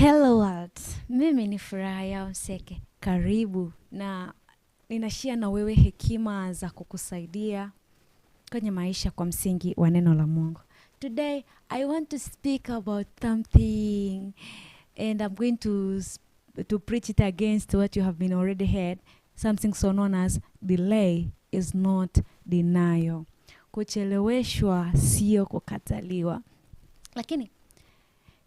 Hello world, mimi ni Furaha Yao Mseke. Karibu na ninashare na wewe hekima za kukusaidia kwenye maisha kwa msingi wa neno la Mungu. Today I want to speak about something and I'm going to preach it against what you have been already heard, something so known as delay is not denial. Kucheleweshwa sio kukataliwa. Lakini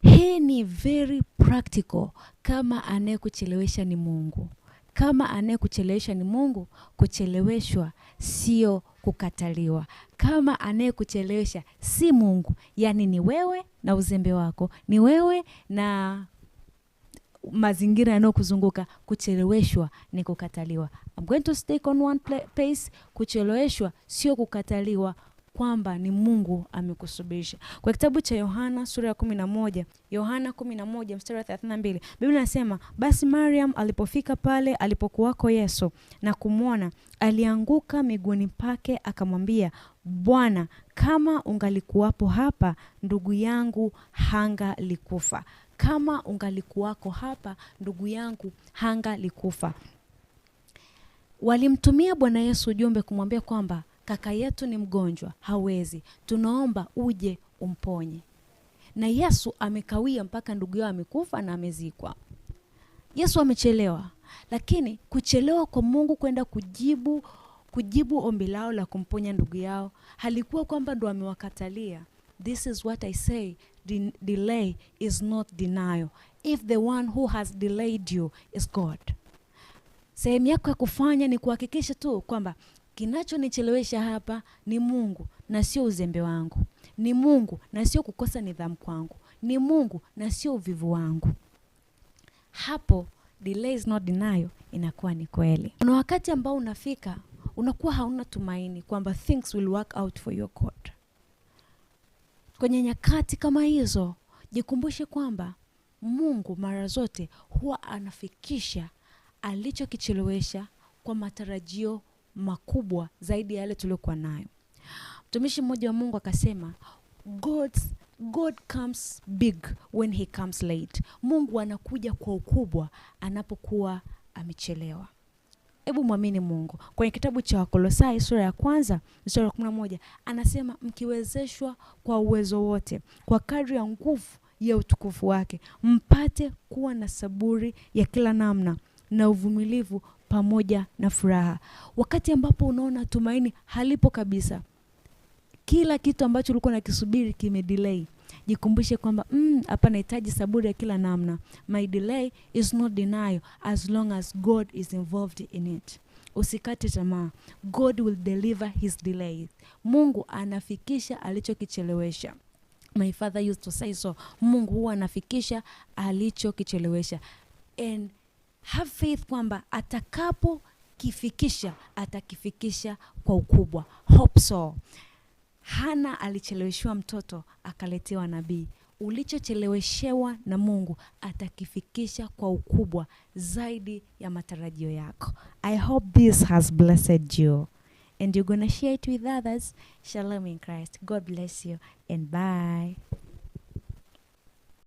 hii ni very practical kama anayekuchelewesha ni Mungu. Kama anayekuchelewesha ni Mungu, kucheleweshwa sio kukataliwa. Kama anayekuchelewesha si Mungu, yani ni wewe na uzembe wako, ni wewe na mazingira yanayokuzunguka, kucheleweshwa ni kukataliwa. I'm going to stick on one place. Kucheleweshwa sio kukataliwa, kwamba ni Mungu amekusubirisha. Kwa kitabu cha Yohana sura ya 11, Yohana 11 mstari wa 32, Biblia inasema, basi Mariam alipofika pale alipokuwako Yesu na kumwona, alianguka miguuni pake akamwambia, Bwana, kama ungalikuwapo hapa, ndugu yangu hangalikufa. Kama ungalikuwako hapa, ndugu yangu hangalikufa. Walimtumia Bwana Yesu ujumbe kumwambia kwamba kaka yetu ni mgonjwa, hawezi. Tunaomba uje umponye. Na Yesu amekawia mpaka ndugu yao amekufa na amezikwa. Yesu amechelewa. Lakini kuchelewa kwa Mungu kwenda kujibu ombi lao la kumponya ndugu yao, halikuwa kwamba ndo amewakatalia. This is what I say, delay is not denial. If the one who has delayed you is God. Sehemu yako ya kufanya ni kuhakikisha tu kwamba kinachonichelewesha hapa ni Mungu na sio uzembe wangu. Ni Mungu na sio kukosa nidhamu kwangu. Ni Mungu na sio uvivu wangu. Hapo delay is not denial inakuwa ni kweli. Kuna wakati ambao unafika, unakuwa hauna tumaini kwamba things will work out for your good. Kwenye nyakati kama hizo, jikumbushe kwamba Mungu mara zote huwa anafikisha alichokichelewesha kwa matarajio makubwa zaidi ya yale tuliokuwa nayo. Mtumishi mmoja wa Mungu akasema, God comes big when he comes late. Mungu anakuja kwa ukubwa anapokuwa amechelewa. Hebu muamini Mungu. Kwenye kitabu cha Wakolosai sura ya 1 mstari wa 11 anasema, mkiwezeshwa kwa uwezo wote kwa kadri ya nguvu ya utukufu wake, mpate kuwa na saburi ya kila namna na uvumilivu pamoja na furaha. Wakati ambapo unaona tumaini halipo kabisa, kila kitu ambacho ulikuwa unakisubiri kimedelay, jikumbushe kwamba hapa nahitaji saburi ya kila namna. My delay is not denial as long as God is involved in it. Usikate tamaa. God will deliver his delay. Mungu anafikisha alichokichelewesha. My father used to say so. Mungu huwa anafikisha alichokichelewesha. And have faith kwamba atakapo kifikisha, atakifikisha kwa ukubwa. Hope so. Hana alicheleweshwa mtoto, akaletewa nabii. Ulichocheleweshewa na Mungu atakifikisha kwa ukubwa zaidi ya matarajio yako. I hope this has blessed you and you're gonna share it with others. Shalom in Christ. God bless you and bye.